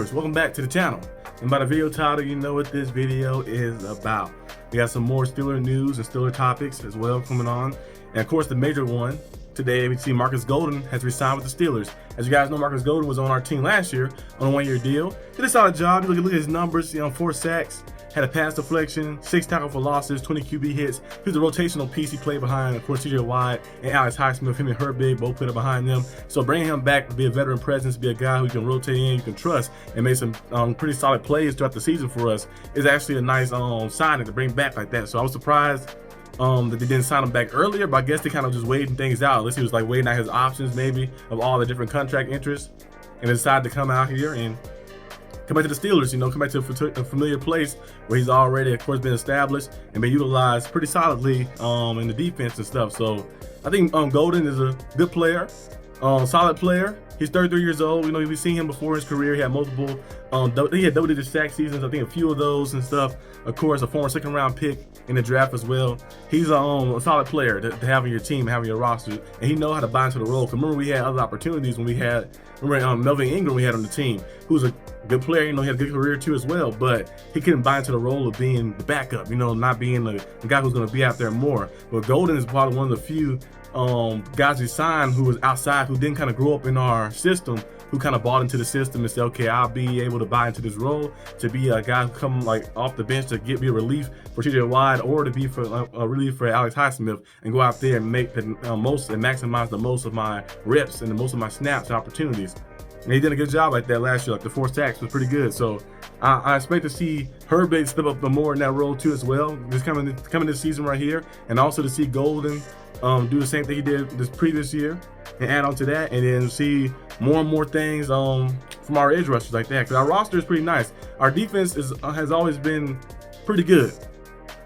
viewers, welcome back to the channel. And by the video title, you know what this video is about. We got some more Steeler news and Steeler topics as well coming on. And of course, the major one today, we see Markus Golden has re-signed with the Steelers. As you guys know, Markus Golden was on our team last year on a one-year deal. Did a solid job. Look at his numbers, 4 sacks, had a pass deflection, 6 tackle for losses, 20 QB hits. He was a rotational piece. He played behind, of course, TJ Watt and Alex Highsmith. Him and Herbig both played behind them. So bringing him back to be a veteran presence, be a guy who you can rotate in, you can trust, and make some pretty solid plays throughout the season for us is actually a nice signing to bring back like that. So I was surprised that they didn't sign him back earlier, but I guess they kind of just waiting things out. Unless he was like waiting out his options maybe of all the different contract interests, and decided to come out here and come back to the Steelers, come back to a familiar place where he's already, of course, been established and been utilized pretty solidly in the defense and stuff. So I think Golden is a good player, solid player. He's 33 years old. We've seen him before in his career. He had multiple, he had double-digit sack seasons. I think a few of those and stuff. Of course, a former second-round pick in the draft as well. He's a solid player to have on your team, have on your roster, and he knows how to buy into the role. Because remember, we had other opportunities when we had, Melvin Ingram we had on the team, who was a good player. He had a good career too as well, but he couldn't buy into the role of being the backup. Not being the guy who's going to be out there more. But Golden is probably one of the few guys we signed who was outside, who didn't kind of grow up in our system, who kind of bought into the system and said, okay, I'll be able to buy into this role, to be a guy who come like off the bench to be a relief for TJ Watt, or to be for a relief for Alex Highsmith, and go out there and make the most and maximize the most of my reps and the most of my snaps and opportunities. And he did a good job like that last year. Like the 4 sacks was pretty good. So I expect to see Herbig step up more in that role too as well. Just coming this season right here, and also to see Golden do the same thing he did this previous year and add on to that, and then see more and more things from our edge rushers like that. Because our roster is pretty nice. Our defense has always been pretty good.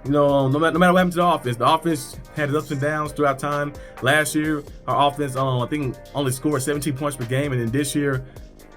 No matter what happened to the offense had its ups and downs throughout time. Last year, our offense, I think, only scored 17 points per game, and then this year,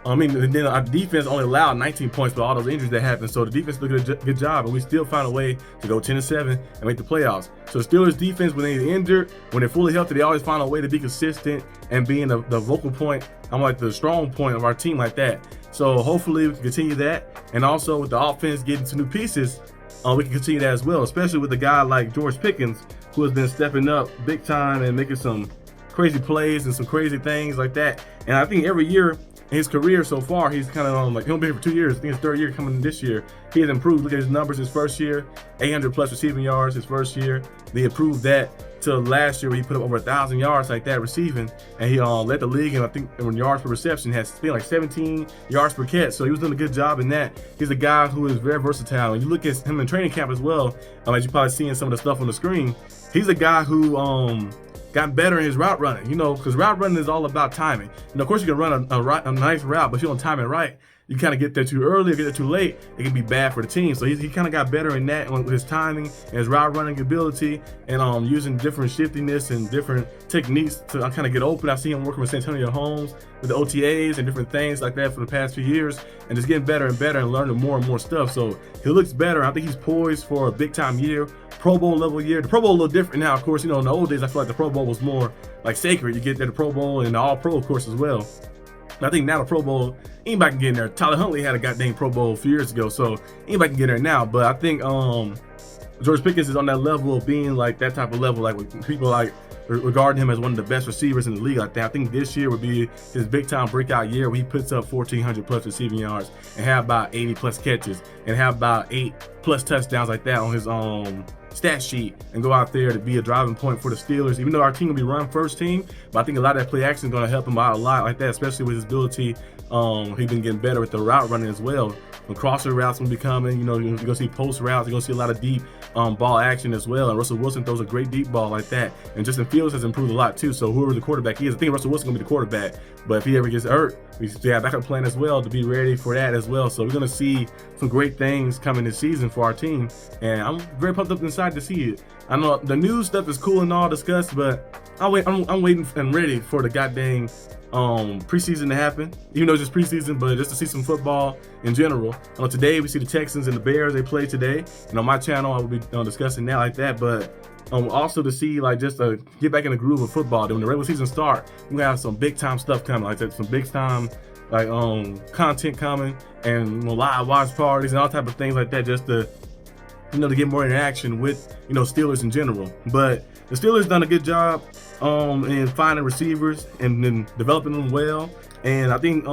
then our defense only allowed 19 points with all those injuries that happened. So the defense did a good job, and we still found a way to go 10-7 and make the playoffs. So the Steelers defense, when they're injured, when they're fully healthy, they always find a way to be consistent and being the vocal point, like the strong point of our team like that. So hopefully we can continue that, and also with the offense getting some new pieces, we can continue that as well, especially with a guy like George Pickens, who has been stepping up big time and making some crazy plays and some crazy things like that. And I think every year in his career so far, he's kind of he's been here for 2 years. I think his 3rd year coming in this year. He has improved. Look at his numbers his first year, 800 plus receiving yards his first year. They improved that to last year where he put up over 1,000 yards like that receiving, and he led the league, and I think in yards per reception has been like 17 yards per catch. So he was doing a good job in that. He's a guy who is very versatile. And you look at him in training camp as well, as you're probably seeing some of the stuff on the screen. He's a guy who got better in his route running, because route running is all about timing. Of course, you can run a nice route, but if you don't time it right, you kind of get there too early or get there too late, it can be bad for the team. So he kind of got better in that with his timing and his route running ability, and using different shiftiness and different techniques to kind of get open. I've seen him working with Santonio Holmes with the OTAs and different things like that for the past few years, and just getting better and better and learning more and more stuff. So he looks better. I think he's poised for a big time year, Pro Bowl level year. The Pro Bowl a little different now, of course. In the old days, I feel like the Pro Bowl was more like sacred. You get there, the Pro Bowl and the All Pro, of course, as well. I think now the Pro Bowl, anybody can get in there. Tyler Huntley had a goddamn Pro Bowl a few years ago, so anybody can get in there now. But I think George Pickens is on that level of being like that type of level, like with people like regarding him as one of the best receivers in the league like that. I think this year would be his big time breakout year where he puts up 1,400 plus receiving yards and have about 80 plus catches and have about 8 plus touchdowns like that on his stat sheet, and go out there to be a driving point for the Steelers. Even though our team will be run first team, but I think a lot of that play action is going to help him out a lot like that, especially with his ability. He's been getting better with the route running as well. When crosser routes will be coming, you're going to see post routes, you're going to see a lot of deep ball action as well. And Russell Wilson throws a great deep ball like that. And Justin Fields has improved a lot too. So whoever the quarterback is, I think Russell Wilson's going to be the quarterback. But if he ever gets hurt, we still have backup plan as well to be ready for that as well. So we're going to see some great things coming this season for our team. And I'm very pumped up inside to see it. I know the news stuff is cool and all discussed, but I'm waiting and ready for the goddamn preseason to happen, even though it's just preseason, but just to see some football in general. Today we see the Texans and the Bears, they play today, and on my channel I will be discussing that like that. But also to see, like, just to get back in the groove of football. Then when the regular season start, we're gonna have some big time stuff coming, like that, some big time like content coming and live watch parties and all type of things like that, just to to get more interaction with Steelers in general. But the Steelers done a good job in finding receivers and then developing them well. And I think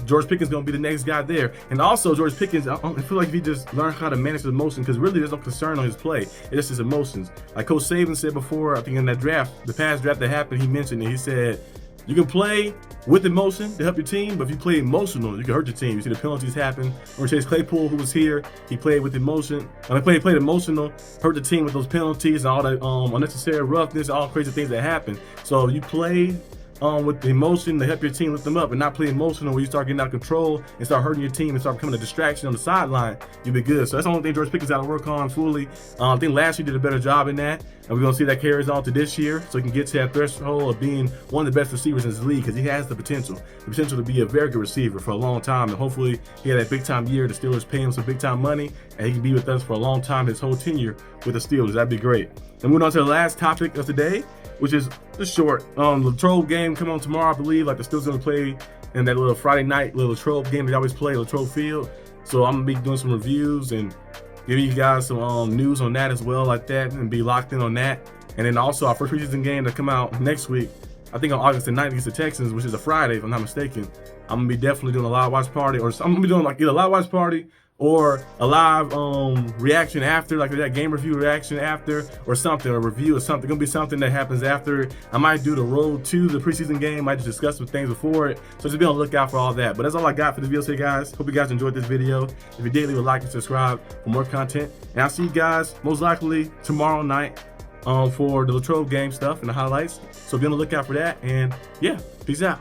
George Pickens is going to be the next guy there. And also George Pickens, I feel like if he just learned how to manage his emotions, because really there's no concern on his play. It's just his emotions. Like Coach Saban said before, I think in that draft, the past draft that happened, he mentioned it. He said, you can play with emotion to help your team, but if you play emotional, you can hurt your team. You see the penalties happen. Or Chase Claypool, who was here, he played with emotion. Played emotional, hurt the team with those penalties and all that unnecessary roughness, all crazy things that happen. So you play with the emotion to help your team lift them up, and not play emotional where you start getting out of control and start hurting your team and start becoming a distraction on the sideline, you'll be good. So that's the only thing George Pickens got to work on fully. I think last year did a better job in that, and we're going to see that carries on to this year, so he can get to that threshold of being one of the best receivers in this league, because he has the potential to be a very good receiver for a long time. And hopefully he had that big time year, the Steelers pay him some big time money, and he can be with us for a long time, his whole tenure with the Steelers. That'd be great. And moving on to the last topic of today, which is just short. The Latrobe game come on tomorrow, I believe. Like the Steelers gonna play in that little Friday night little Latrobe game they always play, Latrobe Field. So I'm gonna be doing some reviews and giving you guys some news on that as well, like that, and be locked in on that. And then also our first preseason game that come out next week, I think on August the 9th against the Texans, which is a Friday if I'm not mistaken. I'm gonna be definitely doing a live watch party, or I'm gonna be doing like either a live watch party or a live reaction after, like that game review reaction after, or something, a review or something. Gonna be something that happens after. I might do the road to the preseason game. Might just discuss some things before it. So just be on the lookout for all that. But that's all I got for this video today, guys. Hope you guys enjoyed this video. If you did, leave a like and subscribe for more content. And I'll see you guys most likely tomorrow night for the Latrobe game stuff and the highlights. So be on the lookout for that. And yeah, peace out.